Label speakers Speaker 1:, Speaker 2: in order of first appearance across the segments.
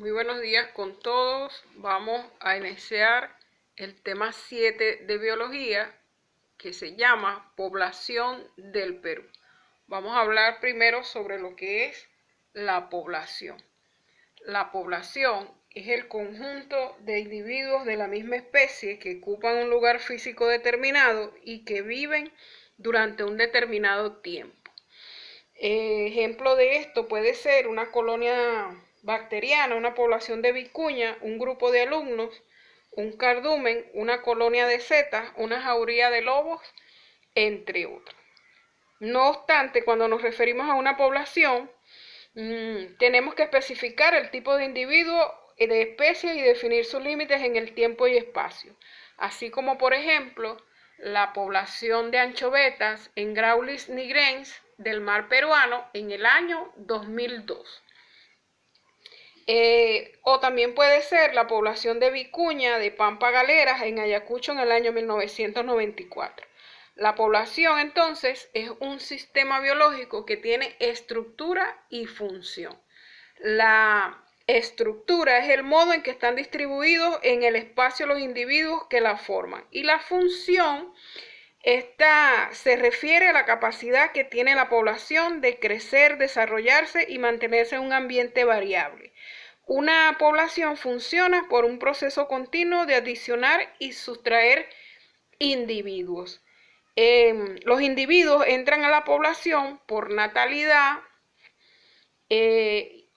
Speaker 1: Muy buenos días con todos. Vamos a iniciar el tema 7 de biología que se llama Población del Perú. Vamos a hablar primero sobre lo que es la población. La población es el conjunto de individuos de la misma especie que ocupan un lugar físico determinado y que viven durante un determinado tiempo. Ejemplo de esto puede ser una colonia bacteriana, una población de vicuña, un grupo de alumnos, un cardumen, una colonia de setas, una jauría de lobos, entre otros. No obstante, cuando nos referimos a una población, tenemos que especificar el tipo de individuo de especie y definir sus límites en el tiempo y espacio, así como por ejemplo la población de anchovetas en Graulis nigrens del mar peruano en el año 2002. O también puede ser la población de vicuña de Pampa Galeras en Ayacucho en el año 1994. La población entonces es un sistema biológico que tiene estructura y función. La estructura es el modo en que están distribuidos en el espacio los individuos que la forman, y la función esta se refiere a la capacidad que tiene la población de crecer, desarrollarse y mantenerse en un ambiente variable. Una población funciona por un proceso continuo de adicionar y sustraer individuos. Los individuos entran a la población por natalidad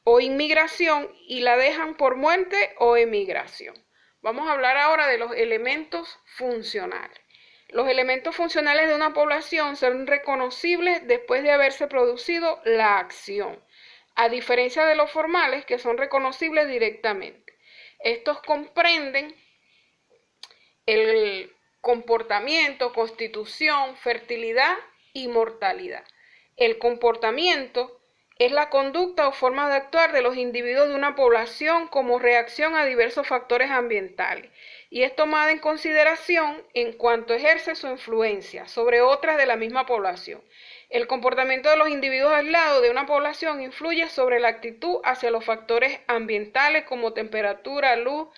Speaker 1: o inmigración y la dejan por muerte o emigración. Vamos a hablar ahora de los elementos funcionales. Los elementos funcionales de una población son reconocibles después de haberse producido la acción, a diferencia de los formales que son reconocibles directamente. Estos comprenden el comportamiento, constitución, fertilidad y mortalidad. El comportamiento es la conducta o forma de actuar de los individuos de una población como reacción a diversos factores ambientales y es tomada en consideración en cuanto ejerce su influencia sobre otras de la misma población. El comportamiento de los individuos aislados de una población influye sobre la actitud hacia los factores ambientales como temperatura, luz,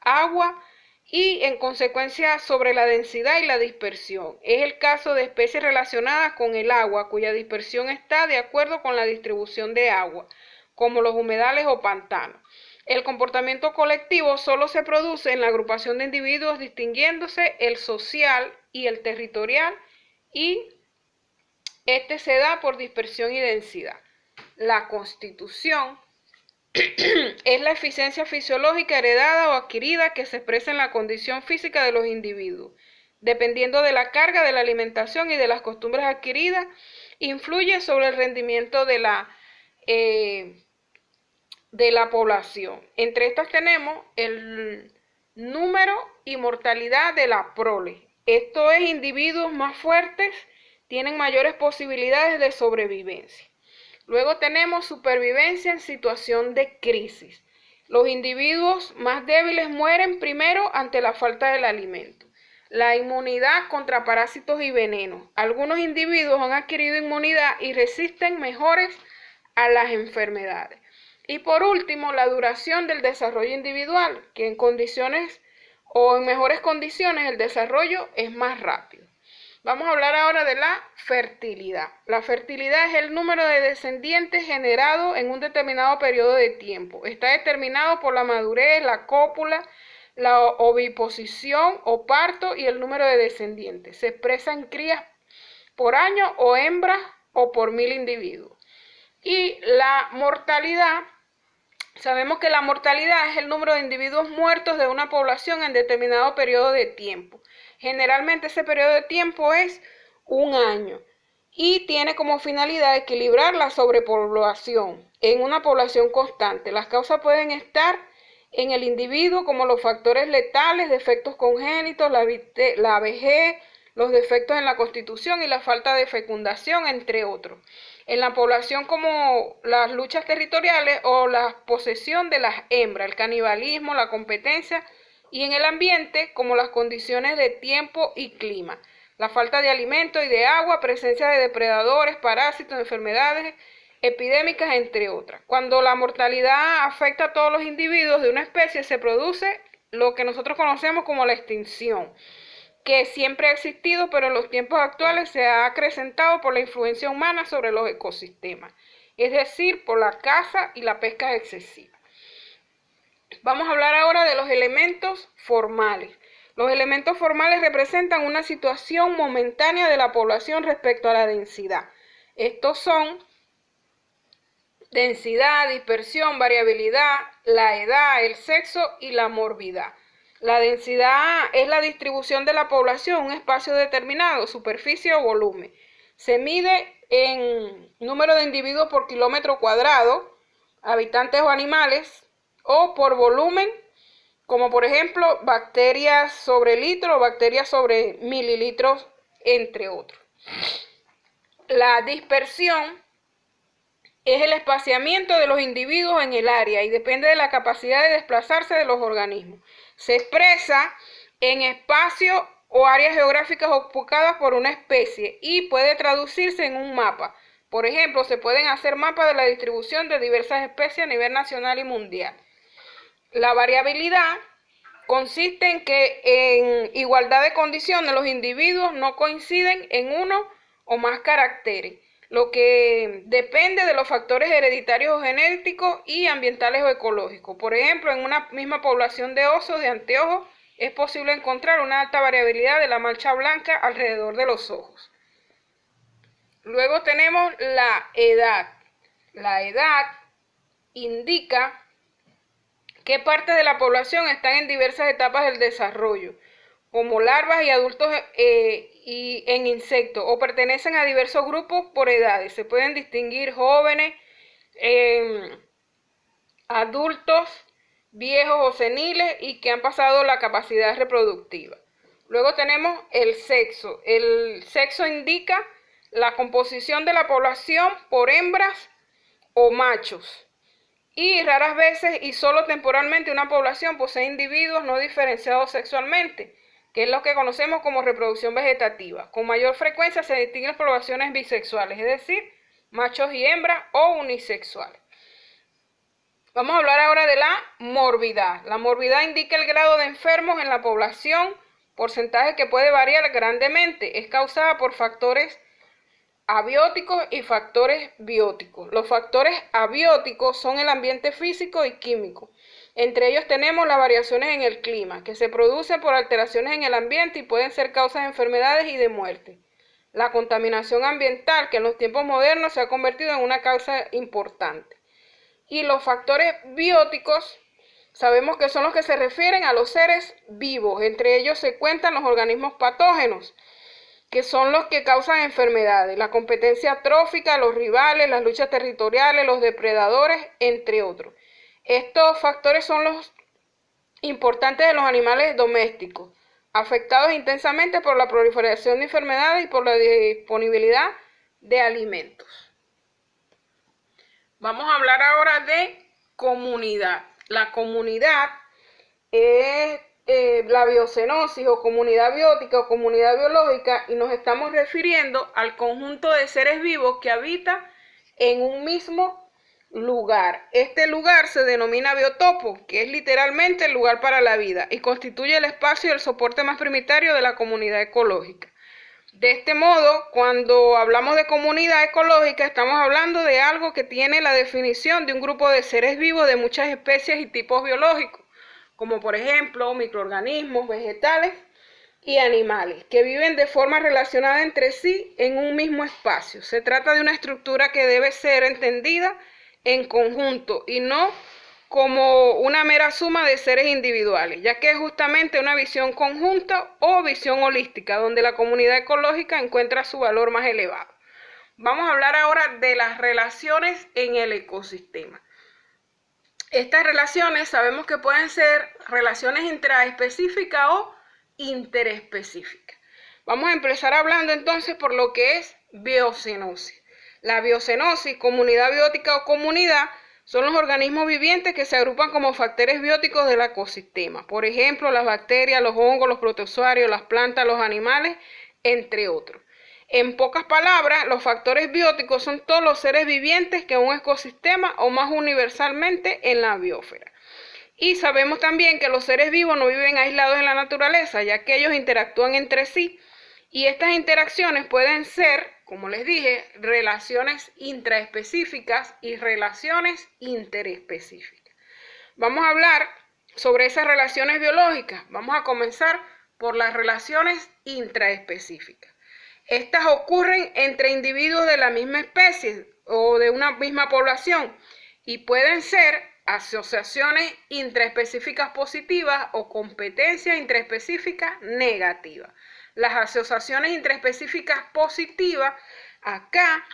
Speaker 1: agua y en consecuencia sobre la densidad y la dispersión. Es el caso de especies relacionadas con el agua, cuya dispersión está de acuerdo con la distribución de agua, como los humedales o pantanos. El comportamiento colectivo solo se produce en la agrupación de individuos distinguiéndose el social y el territorial, y este se da por dispersión y densidad. La constitución es la eficiencia fisiológica heredada o adquirida que se expresa en la condición física de los individuos. Dependiendo de la carga de la alimentación y de las costumbres adquiridas, influye sobre el rendimiento de la población. Entre estas tenemos el número y mortalidad de la prole. Esto es, individuos más fuertes tienen mayores posibilidades de sobrevivencia. Luego tenemos supervivencia en situación de crisis. Los individuos más débiles mueren primero ante la falta del alimento. La inmunidad contra parásitos y venenos. Algunos individuos han adquirido inmunidad y resisten mejores a las enfermedades. Y por último, la duración del desarrollo individual, que en condiciones o en mejores condiciones el desarrollo es más rápido. Vamos a hablar ahora de la fertilidad. La fertilidad es el número de descendientes generado en un determinado periodo de tiempo. Está determinado por la madurez, la cópula, la oviposición o parto y el número de descendientes. Se expresa en crías por año o hembras o por 1000 individuos. Y la mortalidad, sabemos que la mortalidad es el número de individuos muertos de una población en determinado periodo de tiempo. Generalmente ese periodo de tiempo es un año y tiene como finalidad equilibrar la sobrepoblación en una población constante. Las causas pueden estar en el individuo, como los factores letales, defectos congénitos, la vejez, los defectos en la constitución y la falta de fecundación, entre otros. En la población, como las luchas territoriales o la posesión de las hembras, el canibalismo, la competencia, y en el ambiente, como las condiciones de tiempo y clima, la falta de alimento y de agua, presencia de depredadores, parásitos, enfermedades, epidémicas, entre otras. Cuando la mortalidad afecta a todos los individuos de una especie, se produce lo que nosotros conocemos como la extinción, que siempre ha existido, pero en los tiempos actuales se ha acrecentado por la influencia humana sobre los ecosistemas, es decir, por la caza y la pesca excesiva. Vamos a hablar ahora de los elementos formales. Los elementos formales representan una situación momentánea de la población respecto a la densidad. Estos son densidad, dispersión, variabilidad, la edad, el sexo y la morbidad. La densidad es la distribución de la población en un espacio determinado, superficie o volumen. Se mide en número de individuos por kilómetro cuadrado, habitantes o animales, o por volumen, como por ejemplo bacterias sobre litro o bacterias sobre mililitros, entre otros. La dispersión es el espaciamiento de los individuos en el área y depende de la capacidad de desplazarse de los organismos. Se expresa en espacios o áreas geográficas ocupadas por una especie y puede traducirse en un mapa. Por ejemplo, se pueden hacer mapas de la distribución de diversas especies a nivel nacional y mundial. La variabilidad consiste en que en igualdad de condiciones los individuos no coinciden en uno o más caracteres, lo que depende de los factores hereditarios o genéticos y ambientales o ecológicos. Por ejemplo, en una misma población de osos de anteojos es posible encontrar una alta variabilidad de la mancha blanca alrededor de los ojos. Luego tenemos la edad. La edad indica qué partes de la población están en diversas etapas del desarrollo, como larvas y adultos y en insectos, o pertenecen a diversos grupos por edades. Se pueden distinguir jóvenes, adultos, viejos o seniles y que han pasado la capacidad reproductiva. Luego tenemos el sexo. El sexo indica la composición de la población por hembras o machos. Y raras veces y solo temporalmente una población posee individuos no diferenciados sexualmente, que es lo que conocemos como reproducción vegetativa. Con mayor frecuencia se distinguen poblaciones bisexuales, es decir, machos y hembras o unisexuales. Vamos a hablar ahora de la morbidad. La morbidad indica el grado de enfermos en la población, porcentaje que puede variar grandemente. Es causada por factores abióticos y factores bióticos. Los factores abióticos son el ambiente físico y químico. Entre ellos tenemos las variaciones en el clima, que se producen por alteraciones en el ambiente y pueden ser causas de enfermedades y de muerte. La contaminación ambiental, que en los tiempos modernos se ha convertido en una causa importante. Y los factores bióticos sabemos que son los que se refieren a los seres vivos. Entre ellos se cuentan los organismos patógenos, que son los que causan enfermedades, la competencia trófica, los rivales, las luchas territoriales, los depredadores, entre otros. Estos factores son los importantes de los animales domésticos, afectados intensamente por la proliferación de enfermedades y por la disponibilidad de alimentos. Vamos a hablar ahora de comunidad. La comunidad es la biocenosis o comunidad biótica o comunidad biológica, y nos estamos refiriendo al conjunto de seres vivos que habita en un mismo lugar. Este lugar se denomina biotopo, que es literalmente el lugar para la vida, y constituye el espacio y el soporte más primario de la comunidad ecológica. De este modo, cuando hablamos de comunidad ecológica, estamos hablando de algo que tiene la definición de un grupo de seres vivos de muchas especies y tipos biológicos, como por ejemplo microorganismos, vegetales y animales, que viven de forma relacionada entre sí en un mismo espacio. Se trata de una estructura que debe ser entendida en conjunto y no como una mera suma de seres individuales, ya que es justamente una visión conjunta o visión holística, donde la comunidad ecológica encuentra su valor más elevado. Vamos a hablar ahora de las relaciones en el ecosistema. Estas relaciones sabemos que pueden ser relaciones intraespecíficas o interespecíficas. Vamos a empezar hablando entonces por lo que es biocenosis. La biocenosis, comunidad biótica o comunidad, son los organismos vivientes que se agrupan como factores bióticos del ecosistema. Por ejemplo, las bacterias, los hongos, los protozoarios, las plantas, los animales, entre otros. En pocas palabras, los factores bióticos son todos los seres vivientes que un ecosistema o más universalmente en la biosfera. Y sabemos también que los seres vivos no viven aislados en la naturaleza, ya que ellos interactúan entre sí. Y estas interacciones pueden ser, como les dije, relaciones intraespecíficas y relaciones interespecíficas. Vamos a hablar sobre esas relaciones biológicas. Vamos a comenzar por las relaciones intraespecíficas. Estas ocurren entre individuos de la misma especie o de una misma población y pueden ser asociaciones intraespecíficas positivas o competencias intraespecíficas negativas. Las asociaciones intraespecíficas positivas, acá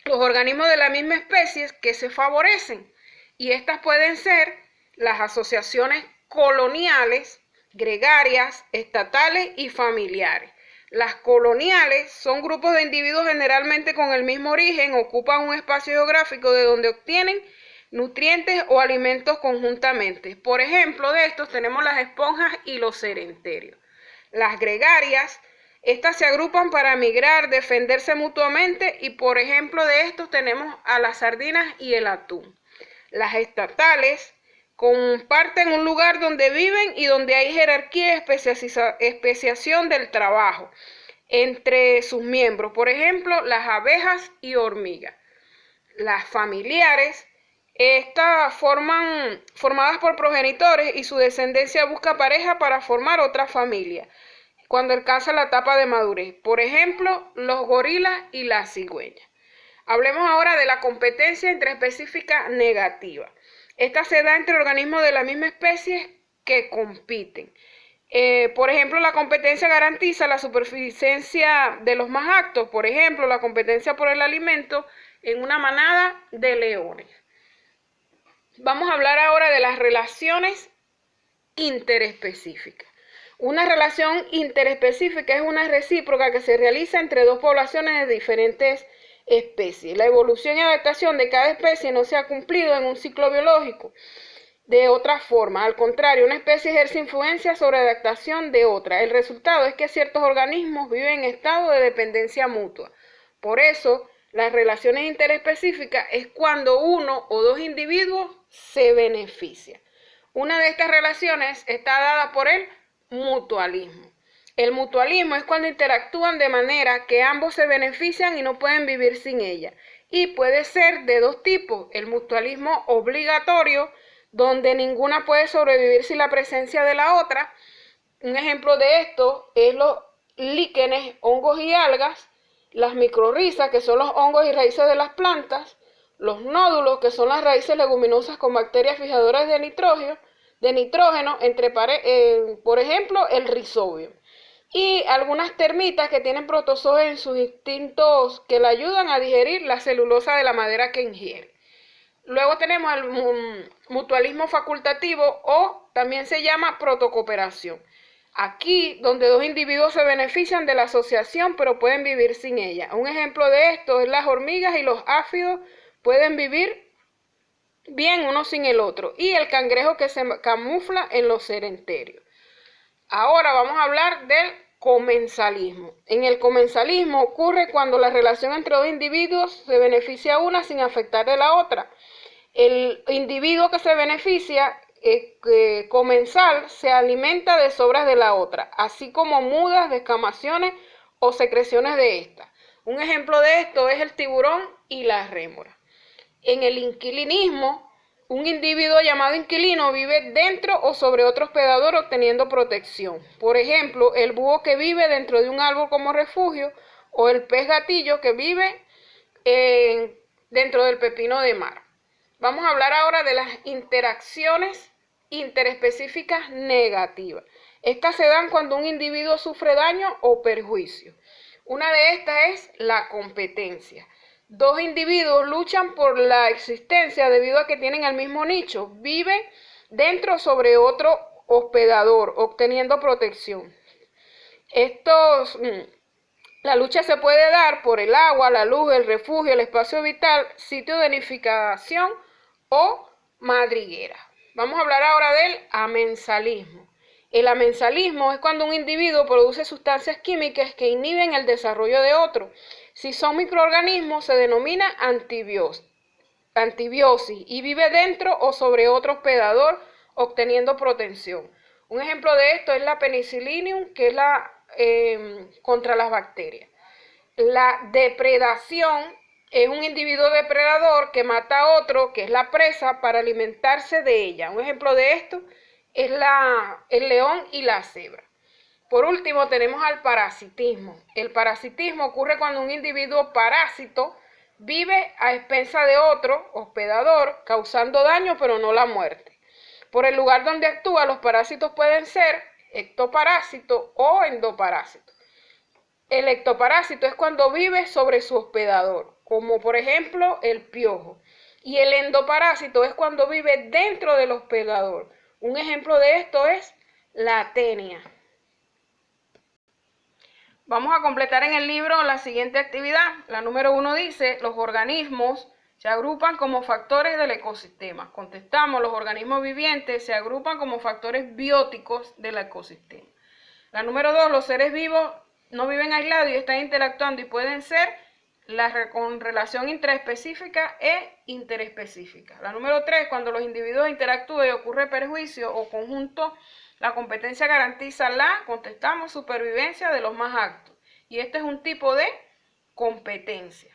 Speaker 1: los organismos de la misma especie que se favorecen, y estas pueden ser las asociaciones coloniales, gregarias, estatales y familiares. Las coloniales son grupos de individuos generalmente con el mismo origen, ocupan un espacio geográfico de donde obtienen nutrientes o alimentos conjuntamente. Por ejemplo, de estos tenemos las esponjas y los cerenterios. Las gregarias, estas se agrupan para migrar, defenderse mutuamente, y por ejemplo de estos tenemos a las sardinas y el atún. Las estatales comparten un lugar donde viven y donde hay jerarquía y especiación del trabajo entre sus miembros, por ejemplo, las abejas y hormigas. Las familiares, estas formadas por progenitores y su descendencia busca pareja para formar otra familia cuando alcanza la etapa de madurez, por ejemplo, los gorilas y las cigüeñas. Hablemos ahora de la competencia intraespecífica negativa. Esta se da entre organismos de la misma especie que compiten. Por ejemplo, la competencia garantiza la supervivencia de los más aptos. Por ejemplo, la competencia por el alimento en una manada de leones. Vamos a hablar ahora de las relaciones interespecíficas. Una relación interespecífica es una recíproca que se realiza entre dos poblaciones de diferentes especies. La evolución y adaptación de cada especie no se ha cumplido en un ciclo biológico de otra forma. Al contrario, una especie ejerce influencia sobre la adaptación de otra. El resultado es que ciertos organismos viven en estado de dependencia mutua. Por eso, las relaciones interespecíficas es cuando uno o dos individuos se benefician. Una de estas relaciones está dada por el mutualismo. El mutualismo es cuando interactúan de manera que ambos se benefician y no pueden vivir sin ella. Y puede ser de dos tipos: el mutualismo obligatorio, donde ninguna puede sobrevivir sin la presencia de la otra. Un ejemplo de esto es los líquenes, hongos y algas, las micorrizas, que son los hongos y raíces de las plantas, los nódulos, que son las raíces leguminosas con bacterias fijadoras de nitrógeno, por ejemplo, el rizobio. Y algunas termitas que tienen protozoos en sus instintos que le ayudan a digerir la celulosa de la madera que ingiere. Luego tenemos el mutualismo facultativo, o también se llama protocooperación. Aquí, donde dos individuos se benefician de la asociación, pero pueden vivir sin ella. Un ejemplo de esto es las hormigas y los áfidos pueden vivir bien uno sin el otro. Y el cangrejo que se camufla en los cerenterios. Ahora vamos a hablar del comensalismo. En el comensalismo ocurre cuando la relación entre dos individuos se beneficia una sin afectar de la otra. El individuo que se beneficia, comensal, se alimenta de sobras de la otra, así como mudas, descamaciones o secreciones de esta. Un ejemplo de esto es el tiburón y la rémora. En el inquilinismo, un individuo llamado inquilino vive dentro o sobre otro hospedador obteniendo protección. Por ejemplo, el búho que vive dentro de un árbol como refugio, o el pez gatillo que vive dentro del pepino de mar. Vamos a hablar ahora de las interacciones interespecíficas negativas. Estas se dan cuando un individuo sufre daño o perjuicio. Una de estas es la competencia. Dos individuos luchan por la existencia debido a que tienen el mismo nicho. Viven dentro sobre otro hospedador, obteniendo protección. La lucha se puede dar por el agua, la luz, el refugio, el espacio vital, sitio de nidificación o madriguera. Vamos a hablar ahora del amensalismo. El amensalismo es cuando un individuo produce sustancias químicas que inhiben el desarrollo de otro. Si son microorganismos, se denomina antibiosis y vive dentro o sobre otro hospedador, obteniendo protección. Un ejemplo de esto es la penicillium, que es la contra las bacterias. La depredación es un individuo depredador que mata a otro, que es la presa, para alimentarse de ella. Un ejemplo de esto es el león y la cebra. Por último, tenemos al parasitismo. El parasitismo ocurre cuando un individuo parásito vive a expensas de otro hospedador, causando daño pero no la muerte. Por el lugar donde actúa, los parásitos pueden ser ectoparásitos o endoparásitos. El ectoparásito es cuando vive sobre su hospedador, como por ejemplo el piojo. Y el endoparásito es cuando vive dentro del hospedador. Un ejemplo de esto es la tenia. Vamos a completar en el libro la siguiente actividad. La número 1 dice, los organismos se agrupan como factores del ecosistema. Contestamos, los organismos vivientes se agrupan como factores bióticos del ecosistema. La número 2, los seres vivos no viven aislados y están interactuando y pueden ser con relación intraespecífica e interespecífica. La número 3, cuando los individuos interactúan y ocurre perjuicio o conjunto, la competencia garantiza contestamos, supervivencia de los más aptos. Y este es un tipo de competencia.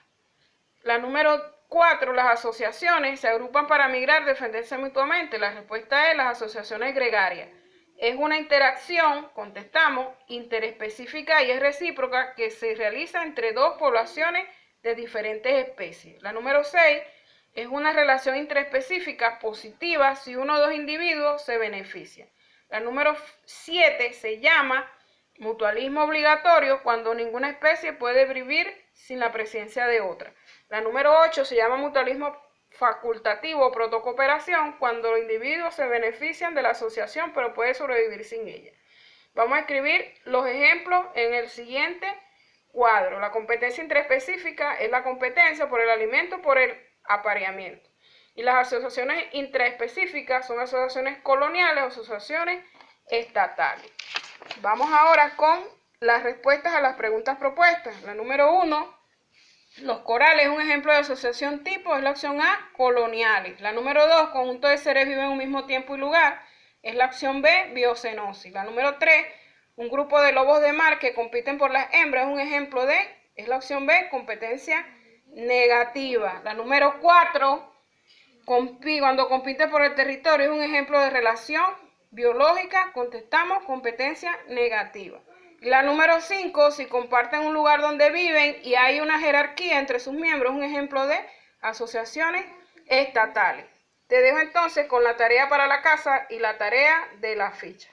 Speaker 1: La número 4, las asociaciones se agrupan para migrar, defenderse mutuamente. La respuesta es las asociaciones gregarias. Es una interacción, contestamos, interespecífica y es recíproca que se realiza entre dos poblaciones de diferentes especies. La número 6 es una relación interespecífica positiva si uno o dos individuos se benefician. La número 7 se llama mutualismo obligatorio cuando ninguna especie puede vivir sin la presencia de otra. La número 8 se llama mutualismo facultativo o protocooperación cuando los individuos se benefician de la asociación pero pueden sobrevivir sin ella. Vamos a escribir los ejemplos en el siguiente cuadro. La competencia intraespecífica es la competencia por el alimento, por el apareamiento. Y las asociaciones intraespecíficas son asociaciones coloniales o asociaciones estatales. Vamos ahora con las respuestas a las preguntas propuestas. La número 1, los corales es un ejemplo de asociación tipo, es la opción A, coloniales. La número 2, conjunto de seres viven en un mismo tiempo y lugar, es la opción B, biocenosis. La número 3, un grupo de lobos de mar que compiten por las hembras, es un ejemplo es la opción B, competencia negativa. La número 4, cuando compite por el territorio, es un ejemplo de relación biológica, contestamos, competencia negativa. La número 5, si comparten un lugar donde viven y hay una jerarquía entre sus miembros, es un ejemplo de asociaciones estatales. Te dejo entonces con la tarea para la casa y la tarea de la ficha.